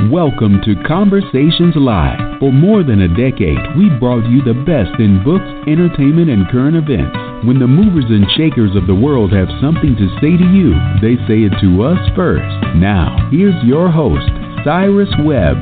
Welcome to Conversations Live. For more than a decade, we've brought you the best in books, entertainment, and current events. When the movers and shakers of the world have something to say to you, they say it to us first. Now, here's your host, Cyrus Webb.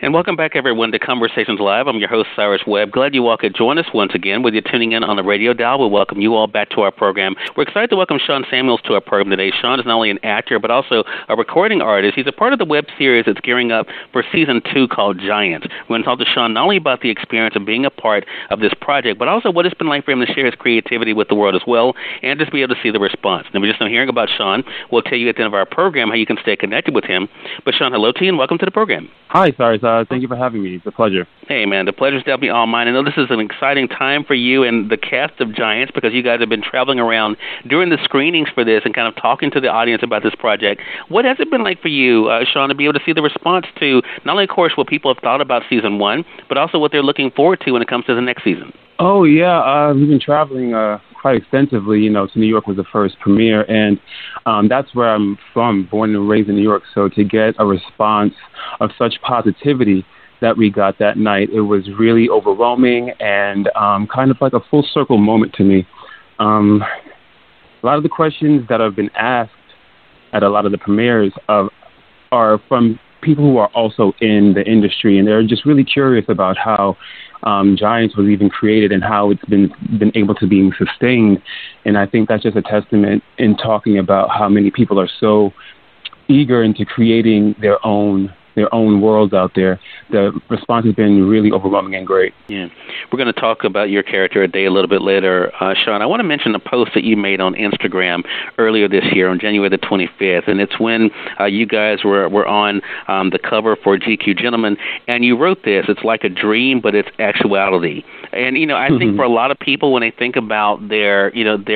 And welcome back, everyone, to Conversations Live. I'm your host, Cyrus Webb. Glad you all could join us once again. Whether you're tuning in on the radio dial, we welcome you all back to our program. We're excited to welcome Sean Samuels to our program today. Sean is not only an actor, but also a recording artist. He's a part of the web series that's gearing up for Season 2 called Giants. We're going to talk to Sean not only about the experience of being a part of this project, but also what it's been like for him to share his creativity with the world as well, and just be able to see the response. And if you're just not hearing about Sean, we'll tell you at the end of our program how you can stay connected with him. But Sean, hello to you, and welcome to the program. Hi, Cyrus. Thank you for having me. It's a pleasure. Hey, man, the pleasure's definitely all mine. I know this is an exciting time for you and the cast of Giants because you guys have been traveling around during the screenings for this and kind of talking to the audience about this project. What has it been like for you, Sean, to be able to see the response to not only, of course, what people have thought about Season 1, but also what they're looking forward to when it comes to the next season? Oh, yeah. We've been traveling quite extensively. To New York was the first premiere, and that's where I'm from, born and raised in New York. So to get a response of such positivity that we got that night, it was really overwhelming and kind of like a full circle moment to me. A lot of the questions that have been asked at a lot of the premieres are from people who are also in the industry, and they're just really curious about how Giants was even created and how it's been able to be sustained. And I think that's just a testament in talking about how many people are so eager into creating their own worlds out there. The response has been really overwhelming and great. Yeah. We're going to talk about your character a day a little bit later. Sean, I want to mention a post that you made on Instagram earlier this year on January the 25th, and it's when you guys were on the cover for GQ Gentleman, and you wrote this, it's like a dream, but it's actuality. And, I think for a lot of people, when they think about their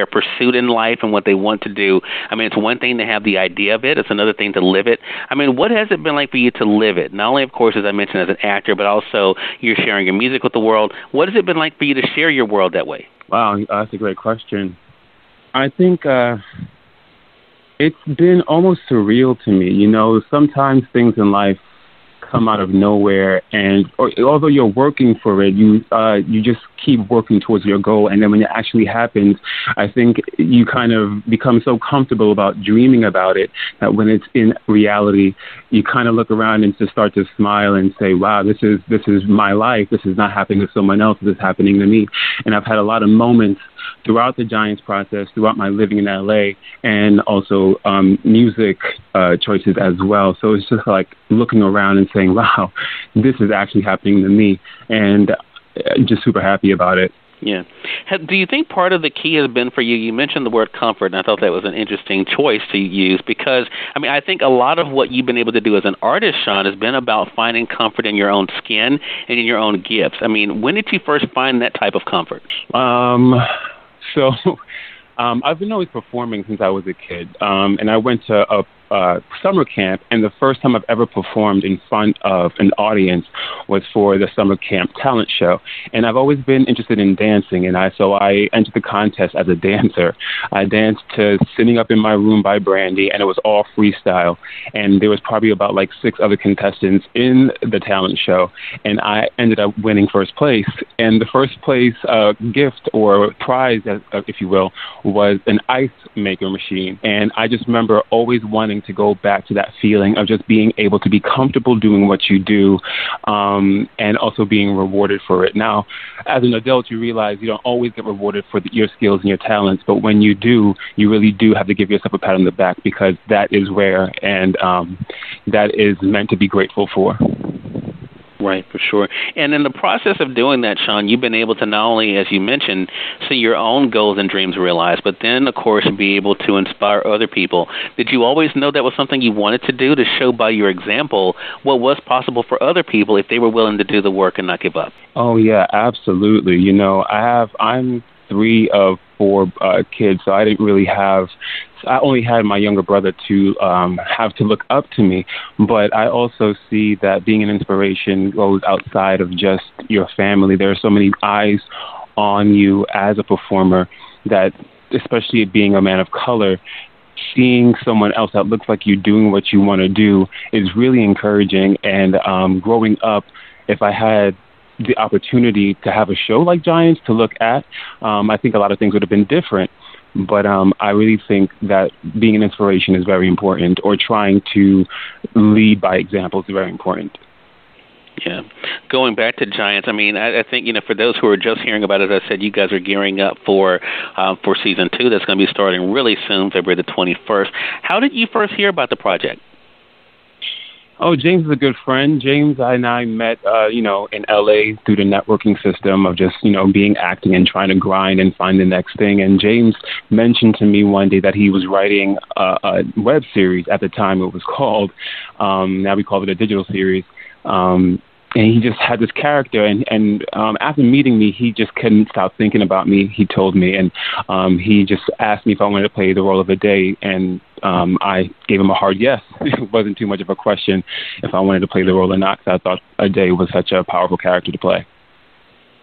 pursuit in life and what they want to do, it's one thing to have the idea of it, it's another thing to live it. What has it been like for you to live it? Not only, of course, as I mentioned, as an actor, but also you're sharing your music with the world. What has it been like for you to share your world that way? Wow, that's a great question. I think it's been almost surreal to me. Sometimes things in life come out of nowhere, and although you're working for it, you just keep working towards your goal, and then when it actually happens, I think you kind of become so comfortable about dreaming about it that when it's in reality, you kind of look around and just start to smile and say, wow, this is my life. This is not happening to someone else. This is happening to me. And I've had a lot of moments throughout the Giants process, throughout my living in LA, and also music choices as well. So it's just like looking around and saying, wow, this is actually happening to me, and just super happy about it. Yeah. Do you think part of the key has been for you, you mentioned the word comfort, and I thought that was an interesting choice to use because, I think a lot of what you've been able to do as an artist, Sean, has been about finding comfort in your own skin and in your own gifts. When did you first find that type of comfort? So I've been always performing since I was a kid, and I went to a summer camp, and the first time I've ever performed in front of an audience was for the summer camp talent show. And I've always been interested in dancing, and so I entered the contest as a dancer. I danced to Sitting Up in My Room by Brandy, and it was all freestyle. And there was probably about 6 other contestants in the talent show, and I ended up winning first place. And the first place gift or prize, if you will, was an ice maker machine. And I just remember always wanting to go back to that feeling of just being able to be comfortable doing what you do, and also being rewarded for it. Now, as an adult, you realize you don't always get rewarded for your skills and your talents, but when you do, you really do have to give yourself a pat on the back because that is rare, and that is meant to be grateful for. Right, for sure. And in the process of doing that, Sean, you've been able to not only, as you mentioned, see your own goals and dreams realized, but then, of course, be able to inspire other people. Did you always know that was something you wanted to do, to show by your example what was possible for other people if they were willing to do the work and not give up? Oh, yeah, absolutely. I'm 3 of 4 kids, so I didn't really have I only had my younger brother to have to look up to me, but I also see that being an inspiration goes outside of just your family. There are so many eyes on you as a performer that, especially being a man of color, seeing someone else that looks like you doing what you want to do is really encouraging. And growing up, if I had the opportunity to have a show like Giants to look at, I think a lot of things would have been different. But I really think that being an inspiration is very important, or trying to lead by example is very important. Yeah. Going back to Giants, I mean, I think, for those who are just hearing about it, as I said, you guys are gearing up for season 2. That's going to be starting really soon, February the 21st. How did you first hear about the project? Oh, James is a good friend. James and I met, in L.A. through the networking system of just, being acting and trying to grind and find the next thing. And James mentioned to me one day that he was writing a web series. At the time it was called, now we call it a digital series. And he just had this character, and after meeting me, he just couldn't stop thinking about me, he told me. And he just asked me if I wanted to play the role of a day, and I gave him a hard yes. It wasn't too much of a question if I wanted to play the role or not, because I thought a day was such a powerful character to play.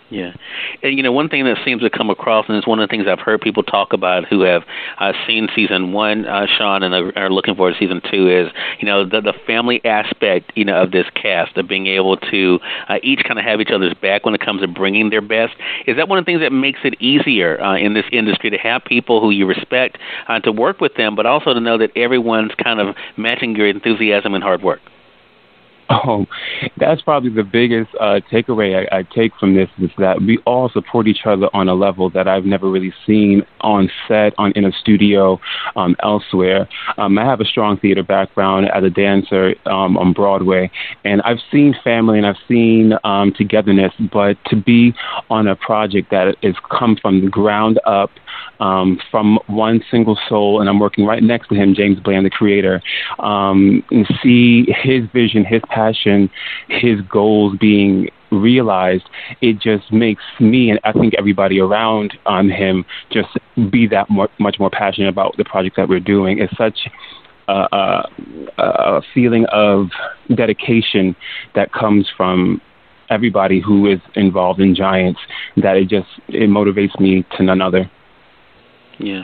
Yeah. And, one thing that seems to come across, and it's one of the things I've heard people talk about who have seen season 1, Sean, and are looking forward to season 2 is, the family aspect, of this cast, of being able to each kind of have each other's back when it comes to bringing their best. Is that one of the things that makes it easier in this industry to have people who you respect to work with them, but also to know that everyone's kind of matching your enthusiasm and hard work? Oh, that's probably the biggest takeaway I take from this, is that we all support each other on a level that I've never really seen on set, in a studio, elsewhere. I have a strong theater background as a dancer on Broadway, and I've seen family and I've seen togetherness, but to be on a project that has come from the ground up, from one single soul, and I'm working right next to him, James Bland, the creator, and see his vision, his passion, his goals being realized, it just makes me, and I think everybody around him, just be that much more passionate about the project that we're doing. It's such a feeling of dedication that comes from everybody who is involved in Giants, that it motivates me to none other. Yeah.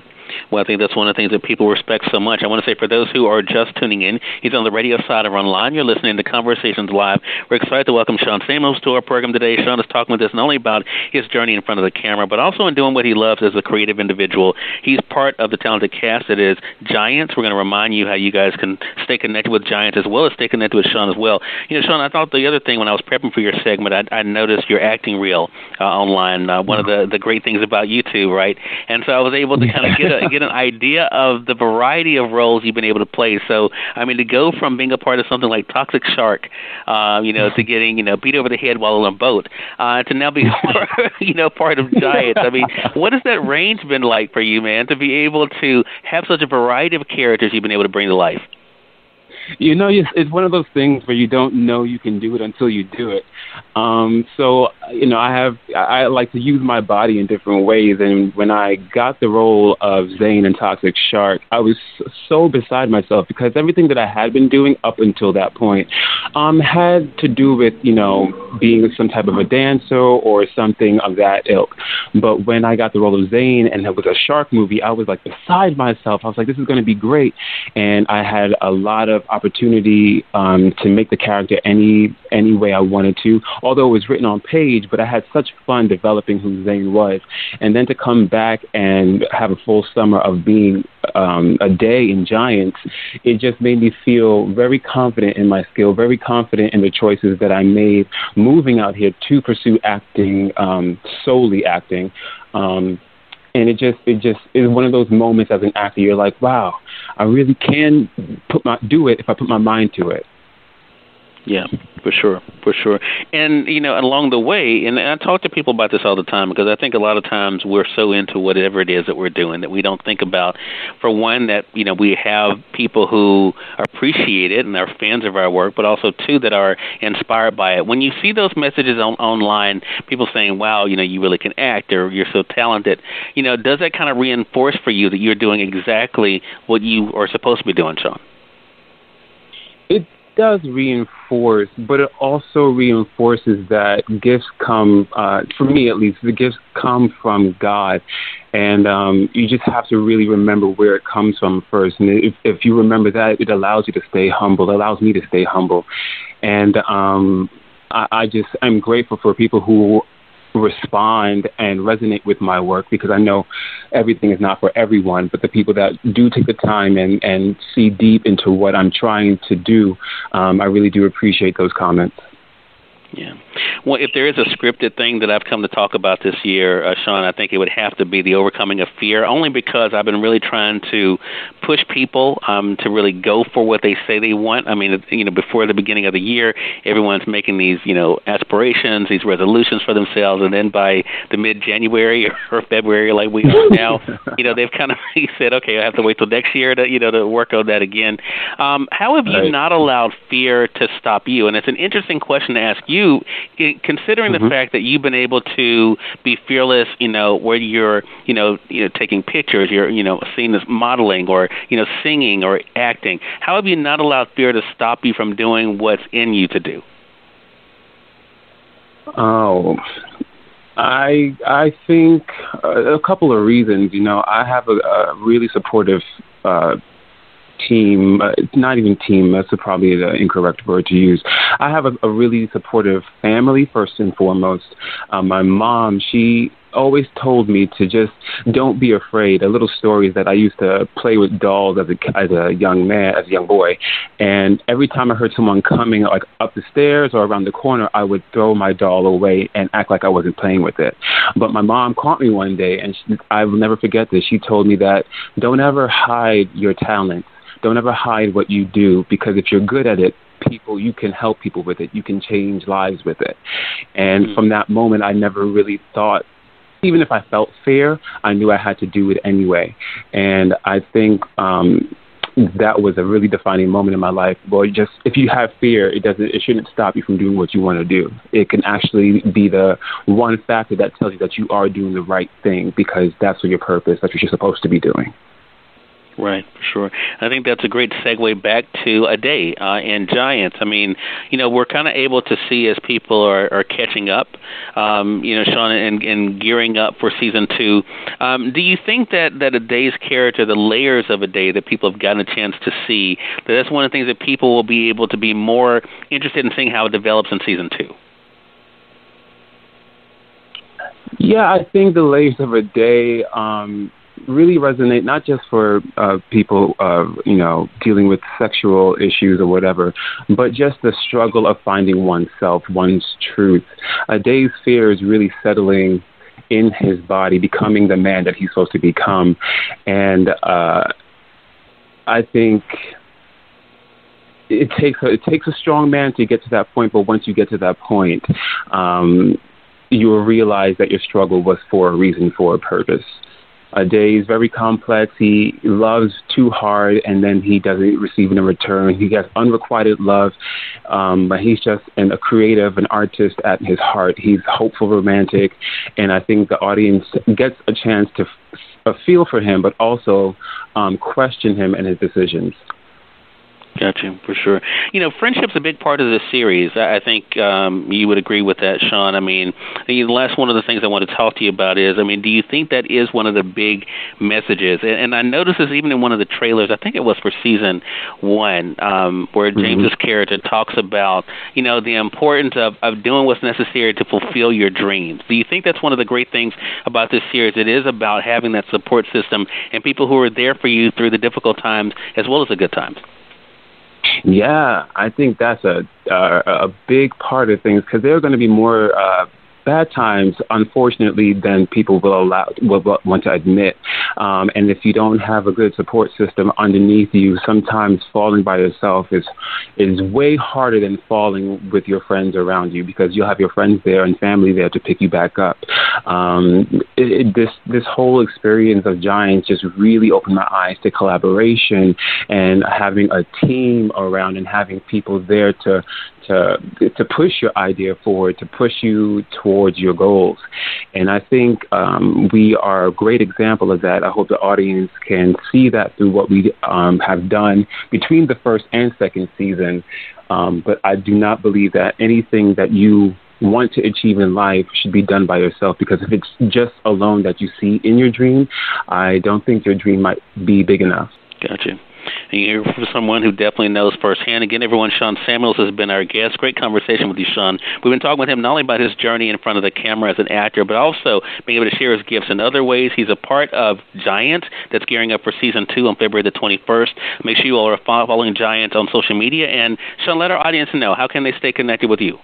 Well, I think that's one of the things that people respect so much. I want to say, for those who are just tuning in, he's on the radio side or online. You're listening to Conversations Live. We're excited to welcome Sean Samuels to our program today. Sean is talking with us not only about his journey in front of the camera, but also in doing what he loves as a creative individual. He's part of the talented cast that is Giants. We're going to remind you how you guys can stay connected with Giants as well as stay connected with Sean as well. Sean, I thought the other thing when I was prepping for your segment, I noticed your acting reel online. One of the great things about YouTube, right? And so I was able to kind of get an idea of the variety of roles you've been able to play. So, I mean, to go from being a part of something like Toxic Shark, to getting, beat over the head while on a boat, to now be, part of Giants. I mean, what has that range been like for you, man, to be able to have such a variety of characters you've been able to bring to life? It's one of those things where you don't know you can do it until you do it. I like to use my body in different ways. And when I got the role of Zane in Toxic Shark, I was so beside myself, because everything that I had been doing up until that point had to do with, being some type of a dancer or something of that ilk. But when I got the role of Zane and it was a shark movie, I was like beside myself. I was like, this is going to be great. And I had a lot of opportunity to make the character any way I wanted to, although it was written on page, but I had such fun developing who Zane was. And then to come back and have a full summer of being a day in Giants, it just made me feel very confident in my skill, very confident in the choices that I made moving out here to pursue acting, solely acting. And it just is one of those moments as an actor, you're like, wow, I really can do it if I put my mind to it. Yeah, for sure. And, along the way, and I talk to people about this all the time, because I think a lot of times we're so into whatever it is that we're doing that we don't think about, for one, that, we have people who appreciate it and are fans of our work, but also, two, that are inspired by it. When you see those messages online, people saying, wow, you really can act, or you're so talented, does that kind of reinforce for you that you're doing exactly what you are supposed to be doing, Sean? does reinforce, but it also reinforces that gifts come, for me at least, the gifts come from God. And you just have to really remember where it comes from first. And if you remember that, it allows you to stay humble. It allows me to stay humble. And I'm grateful for people who respond and resonate with my work, because I know everything is not for everyone, but the people that do take the time and see deep into what I'm trying to do, I really do appreciate those comments. Yeah. Well, if there is a scripted thing that I've come to talk about this year, Sean, I think it would have to be the overcoming of fear, only because I've been really trying to push people to really go for what they say they want. I mean, before the beginning of the year, everyone's making these, aspirations, these resolutions for themselves, and then by the mid-January or February, like we are now, they've kind of said, okay, I have to wait till next year to work on that again. How have you not allowed fear to stop you? And it's an interesting question to ask you, considering the fact that you've been able to be fearless, where you're, taking pictures, you're, seen as modeling or, singing or acting. How have you not allowed fear to stop you from doing what's in you to do? Oh, I think a couple of reasons. I have a really supportive team, not even team, that's probably the incorrect word to use. I have a really supportive family, first and foremost. My mom, she always told me to just don't be afraid. A little story is that I used to play with dolls as a young boy, and every time I heard someone coming like up the stairs or around the corner, I would throw my doll away and act like I wasn't playing with it. But my mom caught me one day, and I will never forget this. She told me that don't ever hide your talents. Don't ever hide what you do, because if you're good at it, you can help people with it. You can change lives with it. And from that moment, I never really thought, even if I felt fear, I knew I had to do it anyway. And I think that was a really defining moment in my life. Boy, just if you have fear, it shouldn't stop you from doing what you want to do. It can actually be the one factor that tells you that you are doing the right thing, because that's what your purpose, that's what you're supposed to be doing. Right, for sure. I think that's a great segue back to A Day and Giants. I mean, we're kind of able to see as people are catching up, Sean, and gearing up for season 2. Do you think that A Day's character, the layers of A Day that people have gotten a chance to see, that's one of the things that people will be able to be more interested in seeing how it develops in season 2? Yeah, I think the layers of A Day really resonate, not just for people, dealing with sexual issues or whatever, but just the struggle of finding oneself, one's truth. A Day's fear is really settling in his body, becoming the man that he's supposed to become. And I think it takes a strong man to get to that point, but once you get to that point, you will realize that your struggle was for a reason, for a purpose. A Day is very complex. He loves too hard, and then he doesn't receive it in return. He gets unrequited love, but he's just a creative, an artist at his heart. He's hopeful, romantic, and I think the audience gets a chance to feel for him, but also question him and his decisions. Gotcha, for sure. Friendship's a big part of the series. I think you would agree with that, Sean. I mean, the last one of the things I want to talk to you about is, do you think that is one of the big messages? And I noticed this even in one of the trailers, I think it was for season 1, where James's character talks about, the importance of doing what's necessary to fulfill your dreams. Do you think that's one of the great things about this series? It is about having that support system and people who are there for you through the difficult times as well as the good times. Yeah, I think that's a big part of things, because there are going to be more bad times, unfortunately, than people will want to admit. And if you don't have a good support system underneath you, sometimes falling by yourself is way harder than falling with your friends around you, because you'll have your friends there and family there to pick you back up. This whole experience of Giants just really opened my eyes to collaboration and having a team around and having people there to push your idea forward, to push you towards towards your goals. And I think we are a great example of that. I hope the audience can see that through what we have done between the first and second season. But I do not believe that anything that you want to achieve in life should be done by yourself, because if it's just alone that you see in your dream, I don't think your dream might be big enough. Gotcha. And you're from someone who definitely knows firsthand. Again, everyone, Sean Samuels has been our guest. Great conversation with you, Sean. We've been talking with him not only about his journey in front of the camera as an actor, but also being able to share his gifts in other ways. He's a part of Giant that's gearing up for Season 2 on February the 21st. Make sure you all are following Giant on social media. And, Sean, let our audience know, how can they stay connected with you?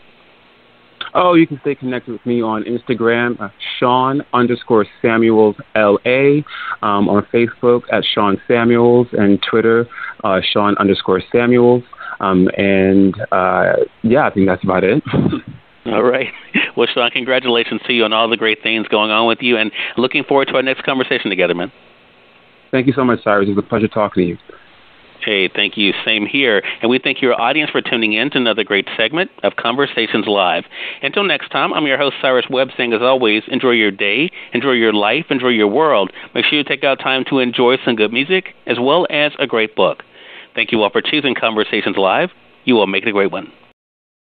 Oh, you can stay connected with me on Instagram, Sean_Samuels LA, on Facebook at Sean Samuels, and Twitter, Sean_Samuels. I think that's about it. All right. Well, Sean, congratulations to you on all the great things going on with you, and looking forward to our next conversation together, man. Thank you so much, Cyrus. It was a pleasure talking to you. Hey, thank you. Same here. And we thank your audience for tuning in to another great segment of Conversations Live. Until next time, I'm your host, Cyrus Webb, saying, as always, enjoy your day, enjoy your life, enjoy your world. Make sure you take out time to enjoy some good music as well as a great book. Thank you all for choosing Conversations Live. You all make it a great one.